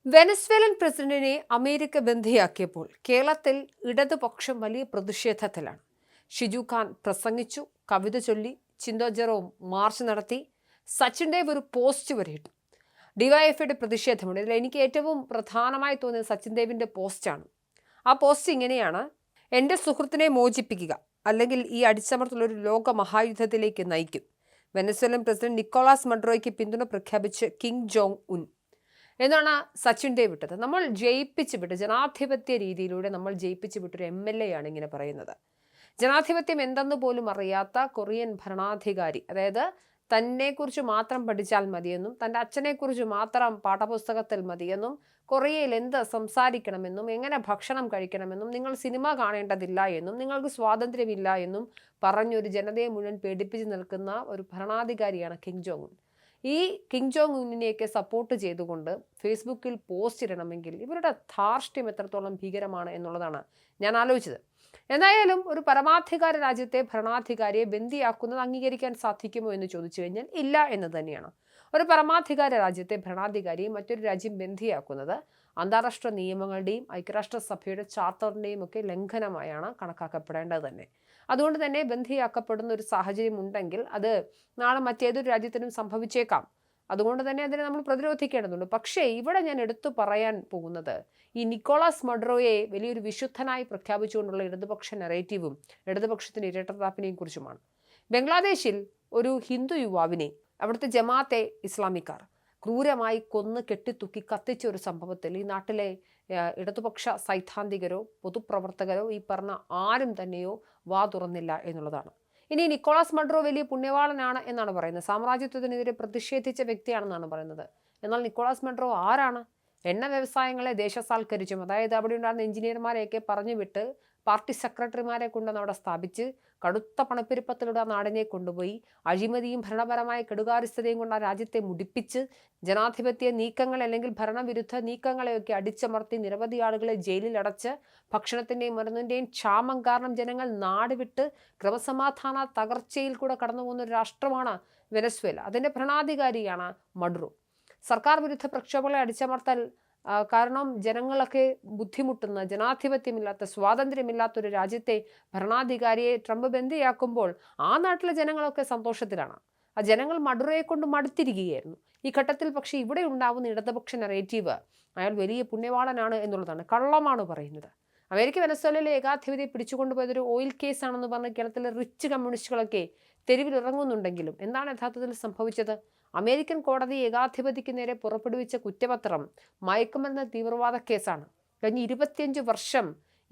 Venezuelan പ്രസിഡന്റിനെ America ബന്ദിയാക്കിയപ്പോൾ കേരളത്തിൽ ഇടതുപക്ഷം വലിയ പ്രതിഷേധത്തിലാണ്. ഷിജു ഖാൻ പ്രസംഗിച്ചു, കവിത ചൊല്ലി, ചിന്തോ ജെറോം മാർച്ച് നടത്തി, സച്ചിൻ ദേവ് ഒരു പോസ്റ്റ് വരെ ഇട്ടു. ഡിവൈഎഫ്ഐയുടെ പ്രതിഷേധമുണ്ട്. ഇതിൽ എനിക്ക് ഏറ്റവും പ്രധാനമായി തോന്നിയത് സച്ചിൻ ദേവിന്റെ പോസ്റ്റാണ്. ആ പോസ്റ്റ് ഇങ്ങനെയാണ്: എൻ്റെ സുഹൃത്തിനെ മോചിപ്പിക്കുക, അല്ലെങ്കിൽ ഈ അടിച്ചമർത്തൽ ഒരു ലോക മഹായുദ്ധത്തിലേക്ക് നയിക്കും. വെനസ്വേലൻ പ്രസിഡന്റ് നിക്കോളാസ് മഡുറോയ്ക്ക് പിന്തുണ പ്രഖ്യാപിച്ച് കിം ജോങ് ഉൻ എന്നാണ് സച്ചിൻ ദേവ് വിട്ടത്. നമ്മൾ ജയിപ്പിച്ചു വിട്ട്, ജനാധിപത്യ രീതിയിലൂടെ നമ്മൾ ജയിപ്പിച്ചു വിട്ടൊരു MLA ആണ് ഇങ്ങനെ പറയുന്നത്. ജനാധിപത്യം എന്തെന്ന് പോലും അറിയാത്ത കൊറിയൻ ഭരണാധികാരി, അതായത് തന്നെക്കുറിച്ച് മാത്രം പഠിച്ചാൽ മതിയെന്നും തൻ്റെ അച്ഛനെക്കുറിച്ച് മാത്രം പാഠപുസ്തകത്തിൽ മതിയെന്നും കൊറിയയിൽ എന്ത് സംസാരിക്കണമെന്നും എങ്ങനെ ഭക്ഷണം കഴിക്കണമെന്നും നിങ്ങൾ സിനിമ കാണേണ്ടതില്ല എന്നും നിങ്ങൾക്ക് സ്വാതന്ത്ര്യമില്ല എന്നും പറഞ്ഞൊരു ജനതയെ മുഴുവൻ പേടിപ്പിച്ച് നിൽക്കുന്ന ഒരു ഭരണാധികാരിയാണ് കിം ജോങ് ഉൻ. ഈ കിം ജോങ് ഉന്നിനെയൊക്കെ സപ്പോർട്ട് ചെയ്തുകൊണ്ട് ഫേസ്ബുക്കിൽ പോസ്റ്റ് ഇടണമെങ്കിൽ ഇവരുടെ ധാർഷ്ട്യം എത്രത്തോളം ഭീകരമാണ് എന്നുള്ളതാണ് ഞാൻ ആലോചിച്ചത്. എന്തായാലും ഒരു പരമാധികാര രാജ്യത്തെ ഭരണാധികാരിയെ ബന്ദിയാക്കുന്നത് അംഗീകരിക്കാൻ സാധിക്കുമോ എന്ന് ചോദിച്ചു കഴിഞ്ഞാൽ ഇല്ല എന്ന് തന്നെയാണ്. ഒരു പരമാധികാര രാജ്യത്തെ ഭരണാധികാരിയെ മറ്റൊരു രാജ്യം ബന്ദിയാക്കുന്നത് അന്താരാഷ്ട്ര നിയമങ്ങളുടെയും ഐക്യരാഷ്ട്രസഭയുടെ ചാർട്ടറിൻ്റെയും ഒക്കെ ലംഘനമായാണ് കണക്കാക്കപ്പെടേണ്ടത് തന്നെ. അതുകൊണ്ട് തന്നെ ബന്ദിയാക്കപ്പെടുന്ന ഒരു സാഹചര്യം ഉണ്ടെങ്കിൽ അത് നാളെ മറ്റേതൊരു രാജ്യത്തിനും സംഭവിച്ചേക്കാം. അതുകൊണ്ട് തന്നെ അതിനെ നമ്മൾ പ്രതിരോധിക്കേണ്ടതുണ്ട്. പക്ഷേ ഇവിടെ ഞാൻ എടുത്തു പറയാൻ പോകുന്നത് ഈ നിക്കോളാസ് മഡുറോയെ വലിയൊരു വിശുദ്ധനായി പ്രഖ്യാപിച്ചുകൊണ്ടുള്ള ഇടതുപക്ഷ നെറേറ്റീവും ഇടതുപക്ഷത്തിന്റെ ഇരട്ടത്താപ്പിനെയും കുറിച്ചുമാണ്. ബംഗ്ലാദേശിൽ ഒരു ഹിന്ദു യുവാവിനെ അവിടുത്തെ ജമാഅത്തെ ഇസ്ലാമിക്കാർ ക്രൂരമായി കൊന്ന് കെട്ടിത്തൂക്കി കത്തിച്ച ഒരു സംഭവത്തിൽ ഈ നാട്ടിലെ ഇടതുപക്ഷ സൈദ്ധാന്തികരോ പൊതുപ്രവർത്തകരോ ഈ പറഞ്ഞ ആരും തന്നെയോ വാ തുറന്നില്ല എന്നുള്ളതാണ്. ഇനി നിക്കോളാസ് മഡുറോ വലിയ പുണ്യവാളനാണ് എന്നാണ് പറയുന്നത്. സാമ്രാജ്യത്വത്തിനെതിരെ പ്രതിഷേധിച്ച വ്യക്തിയാണെന്നാണ് പറയുന്നത്. എന്നാൽ നിക്കോളാസ് മഡുറോ ആരാണ്? എണ്ണ വ്യവസായങ്ങളെ ദേശസാൽക്കരിച്ചും, അതായത് അവിടെ ഉണ്ടായിരുന്ന എഞ്ചിനീയർമാരെയൊക്കെ പറഞ്ഞു വിട്ട് പാർട്ടി സെക്രട്ടറിമാരെ കൊണ്ടുവന്ന് അവിടെ സ്ഥാപിച്ച് കടുത്ത പണപ്പെരുപ്പത്തിലൂടെ ആ നാടിനെ കൊണ്ടുപോയി അഴിമതിയും ഭരണപരമായ കെടുകാര്യസ്ഥതയും കൊണ്ട് ആ രാജ്യത്തെ മുടിപ്പിച്ച് ജനാധിപത്യ നീക്കങ്ങൾ അല്ലെങ്കിൽ ഭരണവിരുദ്ധ നീക്കങ്ങളെയൊക്കെ അടിച്ചമർത്തി നിരവധി ആളുകളെ ജയിലിൽ അടച്ച് ഭക്ഷണത്തിൻ്റെയും മരുന്നിൻ്റെയും ക്ഷാമം കാരണം ജനങ്ങൾ നാട് വിട്ട് ക്രമസമാധാന തകർച്ചയിൽ കൂടെ കടന്നു പോകുന്ന ഒരു രാഷ്ട്രമാണ് വെനസ്വേല. അതിൻ്റെ ഭരണാധികാരിയാണ് മഡുറോ. സർക്കാർ വിരുദ്ധ പ്രക്ഷോഭങ്ങളെ അടിച്ചമർത്തൽ കാരണം ജനങ്ങളൊക്കെ ബുദ്ധിമുട്ടുന്ന, ജനാധിപത്യമില്ലാത്ത, സ്വാതന്ത്ര്യമില്ലാത്ത ഒരു രാജ്യത്തെ ഭരണാധികാരിയെ ട്രംപ് ബന്ദിയാക്കുമ്പോൾ ആ നാട്ടിലെ ജനങ്ങളൊക്കെ സന്തോഷത്തിലാണ്. ആ ജനങ്ങൾ മഡുറോയെ കൊണ്ട് മടുത്തിരിക്കുകയായിരുന്നു. ഈ ഘട്ടത്തിൽ പക്ഷേ ഇവിടെ ഉണ്ടാവുന്ന ഇടതുപക്ഷ നെറേറ്റീവ് അയാൾ വലിയ പുണ്യവാളനാണ് എന്നുള്ളതാണ്. കള്ളമാണ് പറയുന്നത്. അമേരിക്ക വെനസ്വേലയിലെ ഏകാധിപതിയെ പിടിച്ചുകൊണ്ടുപോയതൊരു ഓയിൽ കേസാണെന്ന് പറഞ്ഞ് കേരളത്തിലെ റിച്ച് കമ്മ്യൂണിസ്റ്റുകളൊക്കെ തെരുവിലിറങ്ങുന്നുണ്ടെങ്കിലും എന്താണ് യഥാർത്ഥത്തിൽ സംഭവിച്ചത്? അമേരിക്കൻ കോടതി ഏകാധിപതിക്ക് നേരെ പുറപ്പെടുവിച്ച കുറ്റപത്രം മയക്കുമരുന്ന് തീവ്രവാദ കേസാണ്. കഴിഞ്ഞ 25 വർഷം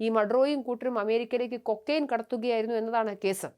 ഈ മഡുറോയും കൂട്ടരും അമേരിക്കയിലേക്ക് കൊക്കൈൻ കടത്തുകയായിരുന്നു എന്നതാണ് കേസ്.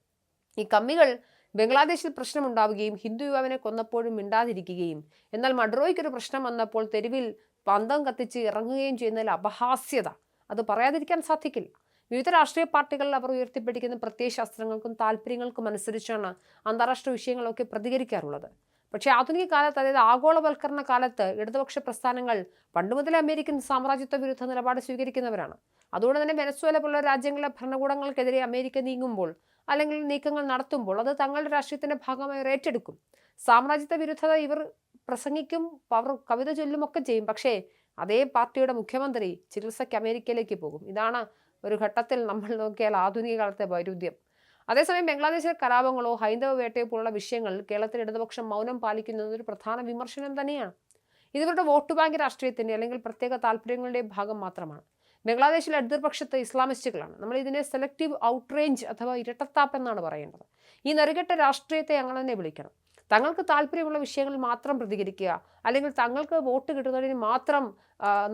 ഈ കമ്മികൾ ബംഗ്ലാദേശിൽ പ്രശ്നമുണ്ടാവുകയും ഹിന്ദു യുവാവിനെ കൊന്നപ്പോഴും മിണ്ടാതിരിക്കുകയും എന്നാൽ മഡുറോയ്ക്കൊരു പ്രശ്നം വന്നപ്പോൾ തെരുവിൽ പന്തം കത്തിച്ച് ഇറങ്ങുകയും ചെയ്യുന്നതിൽ അപഹാസ്യത അത് പറയാതിരിക്കാൻ സാധിക്കില്ല. വിവിധ രാഷ്ട്രീയ പാർട്ടികളിൽ അവർ ഉയർത്തിപ്പിടിക്കുന്ന പ്രത്യയശാസ്ത്രങ്ങൾക്കും താല്പര്യങ്ങൾക്കും അനുസരിച്ചാണ് അന്താരാഷ്ട്ര വിഷയങ്ങളൊക്കെ പ്രതികരിക്കാറുള്ളത്. പക്ഷേ ആധുനിക കാലത്ത്, അതായത് ആഗോളവൽക്കരണ കാലത്ത് ഇടതുപക്ഷ പ്രസ്ഥാനങ്ങൾ പണ്ടുമുതലേ അമേരിക്കൻ സാമ്രാജ്യത്വ വിരുദ്ധ നിലപാട് സ്വീകരിക്കുന്നവരാണ്. അതുകൊണ്ട് തന്നെ വെനസ്വേല പോലുള്ള രാജ്യങ്ങളിലെ ഭരണകൂടങ്ങൾക്കെതിരെ അമേരിക്ക നീങ്ങുമ്പോൾ അല്ലെങ്കിൽ നീക്കങ്ങൾ നടത്തുമ്പോൾ അത് തങ്ങളുടെ രാഷ്ട്രീയത്തിന്റെ ഭാഗമായി ഏറ്റെടുക്കും. സാമ്രാജ്യത്വ വിരുദ്ധത ഇവർ പ്രസംഗിക്കും, അവർ കവിത ചൊല്ലുമൊക്കെ ചെയ്യും. പക്ഷേ അതേ പാർട്ടിയുടെ മുഖ്യമന്ത്രി ചികിത്സയ്ക്ക് അമേരിക്കയിലേക്ക് പോകും. ഇതാണ് ഒരു ഘട്ടത്തിൽ നമ്മൾ നോക്കിയാൽ ആധുനിക കാലത്തെ വൈരുദ്ധ്യം. അതേസമയം ബംഗ്ലാദേശിലെ കലാപങ്ങളോ ഹൈന്ദവ വേട്ടയോ പോലുള്ള വിഷയങ്ങളിൽ കേരളത്തിൽ ഇടതുപക്ഷം മൗനം പാലിക്കുന്നത് ഒരു പ്രധാന വിമർശനം തന്നെയാണ്. ഇതിവരുടെ വോട്ട് ബാങ്ക് രാഷ്ട്രീയത്തിന്റെ അല്ലെങ്കിൽ പ്രത്യേക താല്പര്യങ്ങളുടെ ഭാഗം മാത്രമാണ്. ബംഗ്ലാദേശിലെ എതിർപക്ഷത്ത് ഇസ്ലാമിസ്റ്റുകളാണ്. നമ്മൾ ഇതിനെ സെലക്റ്റീവ് ഔട്ട്റേഞ്ച് അഥവാ ഇരട്ടത്താപ്പ് എന്നാണ് പറയേണ്ടത്. ഈ നെറുകെട്ട രാഷ്ട്രീയത്തെ അങ്ങനെ തന്നെ വിളിക്കണം. തങ്ങൾക്ക് താല്പര്യമുള്ള വിഷയങ്ങളിൽ മാത്രം പ്രതികരിക്കുക, അല്ലെങ്കിൽ തങ്ങൾക്ക് വോട്ട് കിട്ടുന്നതിന് മാത്രം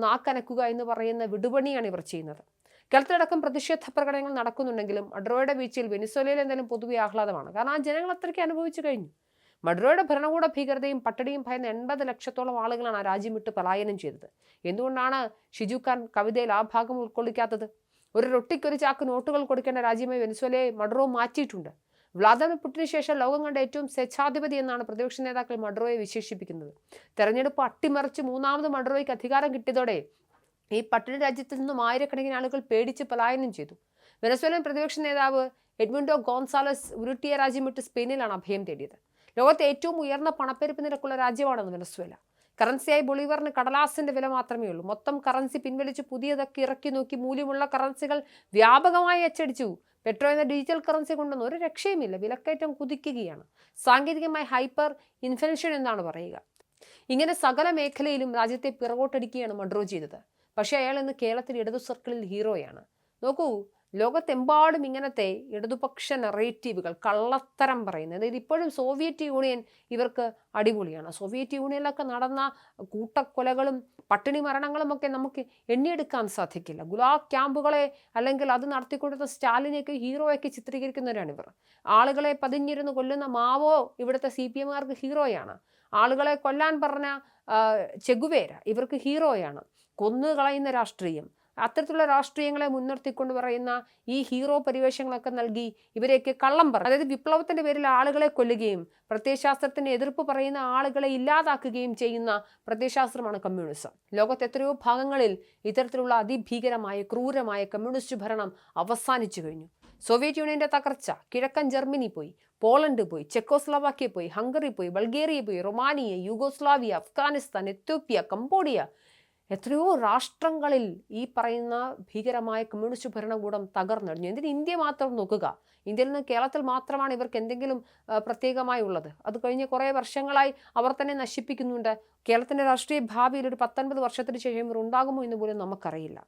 നാക്കനക്കുക എന്ന് പറയുന്ന വിടുപണിയാണ് ഇവർ ചെയ്യുന്നത്. കേരളത്തിലടക്കം പ്രതിഷേധ പ്രകടനങ്ങൾ നടക്കുന്നുണ്ടെങ്കിലും മഡുറോയുടെ വീഴ്ചയിൽ വെനിസ്വേലയിൽ എന്തായാലും പൊതുവെ ആഹ്ലാദമാണ്. കാരണം ആ ജനങ്ങൾ അത്രയ്ക്ക് അനുഭവിച്ചു കഴിഞ്ഞു. മഡുറോയുടെ ഭരണകൂട ഭീകരതയും പട്ടിണിയും ഭയന്ന 80 ലക്ഷത്തോളം ആളുകളാണ് ആ രാജ്യം വിട്ട് പലായനം ചെയ്തത്. എന്തുകൊണ്ടാണ് ഷിജു ഖാൻ കവിതയിൽ ആ ഭാഗം ഉൾക്കൊള്ളിക്കാത്തത്? ഒരു റൊട്ടിക്കൊരു ചാക്ക് നോട്ടുകൾ കൊടുക്കേണ്ട രാജ്യമായി വെനിസ്വേലയെ മഡുറോ മാറ്റിയിട്ടുണ്ട്. വ്ളാദിമിർ പുടിന് ശേഷം ലോകം കണ്ട ഏറ്റവും സ്വേച്ഛാധിപതി എന്നാണ് പ്രതിപക്ഷ നേതാക്കൾ മഡുറോയെ വിശേഷിപ്പിക്കുന്നത്. തെരഞ്ഞെടുപ്പ് അട്ടിമറിച്ച് മൂന്നാമത് മഡുറോയ്ക്ക് അധികാരം കിട്ടിയതോടെ ഈ പട്ടിണി രാജ്യത്തിൽ നിന്നും ആയിരക്കണക്കിന് ആളുകൾ പേടിച്ച് പലായനം ചെയ്തു. വെനസ്വേലൻ പ്രതിപക്ഷ നേതാവ് എഡ്മുണ്ടോ ഗോൺസാലസ് ഉരുട്ടിയ രാജ്യം വിട്ട് സ്പെയിനിലാണ് അഭയം തേടിയത്. ലോകത്തെ ഏറ്റവും ഉയർന്ന പണപ്പെരുപ്പ് നിരക്കുള്ള രാജ്യമാണ് വെനസ്വേല. കറൻസിയായി ബൊളീവറിന് കടലാസിന്റെ വില മാത്രമേ ഉള്ളൂ. മൊത്തം കറൻസി പിൻവലിച്ച് പുതിയതൊക്കെ ഇറക്കി നോക്കി മൂല്യമുള്ള കറൻസികൾ വ്യാപകമായി അച്ചടിച്ചു. പെട്രോ എന്ന ഡിജിറ്റൽ കറൻസി കൊണ്ടൊന്നും ഒരു രക്ഷയുമില്ല. വിലക്കയറ്റം കുതിക്കുകയാണ്. സാങ്കേതികമായി ഹൈപ്പർ ഇൻഫ്ലേഷൻ എന്നാണ് പറയുക. ഇങ്ങനെ സകല മേഖലയിലും രാജ്യത്തെ പിറകോട്ടടിക്കുകയാണ് മൺറോ ചെയ്തത്. പക്ഷേ അയാൾ ഇന്ന് കേരളത്തിൽ ഇടതു സർക്കിളിൽ ഹീറോയാണ്. നോക്കൂ, ലോകത്തെമ്പാടും ഇങ്ങനത്തെ ഇടതുപക്ഷ നെറേറ്റീവുകൾ കള്ളത്തരം പറയുന്നത്. അതായത് ഇപ്പോഴും സോവിയറ്റ് യൂണിയൻ ഇവർക്ക് അടിപൊളിയാണ്. സോവിയറ്റ് യൂണിയനിലൊക്കെ നടന്ന കൂട്ടക്കൊലകളും പട്ടിണി മരണങ്ങളും ഒക്കെ നമുക്ക് എണ്ണിയെടുക്കാൻ സാധിക്കില്ല. ഗുലാഗ് ക്യാമ്പുകളെ അല്ലെങ്കിൽ അത് നടത്തിക്കൊണ്ടിരുന്ന സ്റ്റാലിനെയൊക്കെ ഹീറോയൊക്കെ ചിത്രീകരിക്കുന്നവരാണ് ഇവർ. ആളുകളെ പതിഞ്ഞിരുന്ന് കൊല്ലുന്ന മാവോ ഇവിടുത്തെ CPMകാർക്ക് ഹീറോയാണ്. ആളുകളെ കൊല്ലാൻ പറഞ്ഞ ചെഗുവേര ഇവർക്ക് ഹീറോയാണ്. കൊന്നുകളയുന്ന രാഷ്ട്രീയം, അത്തരത്തിലുള്ള രാഷ്ട്രീയങ്ങളെ മുൻനിർത്തിക്കൊണ്ട് പറയുന്ന ഈ ഹീറോ പരിവേഷങ്ങളൊക്കെ നൽകി ഇവരെയൊക്കെ കള്ളം പറ, അതായത് വിപ്ലവത്തിന്റെ പേരിൽ ആളുകളെ കൊല്ലുകയും പ്രത്യയശാസ്ത്രത്തിന് എതിർപ്പ് പറയുന്ന ആളുകളെ ഇല്ലാതാക്കുകയും ചെയ്യുന്ന പ്രത്യയശാസ്ത്രമാണ് കമ്മ്യൂണിസം. ലോകത്ത് എത്രയോ ഭാഗങ്ങളിൽ ഇത്തരത്തിലുള്ള അതിഭീകരമായ ക്രൂരമായ കമ്മ്യൂണിസ്റ്റ് ഭരണം അവസാനിച്ചു കഴിഞ്ഞു. സോവിയറ്റ് യൂണിയന്റെ തകർച്ച, കിഴക്കൻ ജർമ്മനി പോയി, പോളണ്ട് പോയി, ചെക്കോസ്ലോവാക്യ പോയി, ഹംഗറി പോയി, ബൾഗേറിയ പോയി, Romania, Yugoslavia, Afghanistan, Ethiopia, Cambodia, എത്രയോ രാഷ്ട്രങ്ങളിൽ ഈ പറയുന്ന ഭീകരമായ കമ്മ്യൂണിസ്റ്റ് ഭരണകൂടം തകർന്നടിഞ്ഞു. എന്തിന് ഇന്ത്യ മാത്രം നോക്കുക? ഇന്ത്യയിൽ നിന്ന് കേരളത്തിൽ മാത്രമാണ് ഇവർക്ക് എന്തെങ്കിലും പ്രത്യേകമായി ഉള്ളത്? അത് കഴിഞ്ഞ് കുറേ വർഷങ്ങളായി അവർ തന്നെ നശിപ്പിക്കുന്നുണ്ട്. കേരളത്തിൻ്റെ രാഷ്ട്രീയ ഭാവിയിൽ ഒരു 19 വർഷത്തിന് ശേഷം ഇവർ ഉണ്ടാകുമോ എന്ന് പോലും നമുക്കറിയില്ല.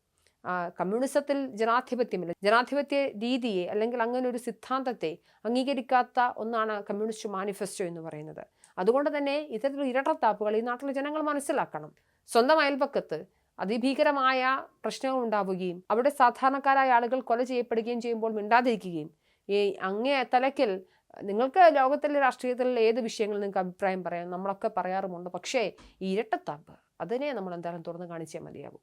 കമ്മ്യൂണിസത്തിൽ ജനാധിപത്യമില്ല. ജനാധിപത്യ രീതിയെ അല്ലെങ്കിൽ അങ്ങനെ ഒരു സിദ്ധാന്തത്തെ അംഗീകരിക്കാത്ത ഒന്നാണ് കമ്മ്യൂണിസ്റ്റ് മാനിഫെസ്റ്റോ എന്ന് പറയുന്നത്. അതുകൊണ്ട് തന്നെ ഇത്തരത്തിലുള്ള ഇരട്ടത്താപ്പുകൾ ഈ നാട്ടിലെ ജനങ്ങൾ മനസ്സിലാക്കണം. സ്വന്തം അയൽപക്കത്ത് അതിഭീകരമായ പ്രശ്നങ്ങൾ ഉണ്ടാവുകയും അവിടെ സാധാരണക്കാരായ ആളുകൾ കൊല ചെയ്യപ്പെടുകയും ചെയ്യുമ്പോൾ മിണ്ടാതിരിക്കുകയും ഈ അങ്ങേ തലയ്ക്കൽ നിങ്ങൾക്ക് ലോകത്തിലെ രാഷ്ട്രീയത്തിൽ ഏത് വിഷയങ്ങളിൽ നിങ്ങൾക്ക് അഭിപ്രായം പറയാം, നമ്മളൊക്കെ പറയാറുമുണ്ട്. പക്ഷേ ഈ ഇരട്ടത്താപ്പ് അതിനെ നമ്മൾ എന്തായാലും തുറന്നു കാണിച്ചേ മതിയാകും.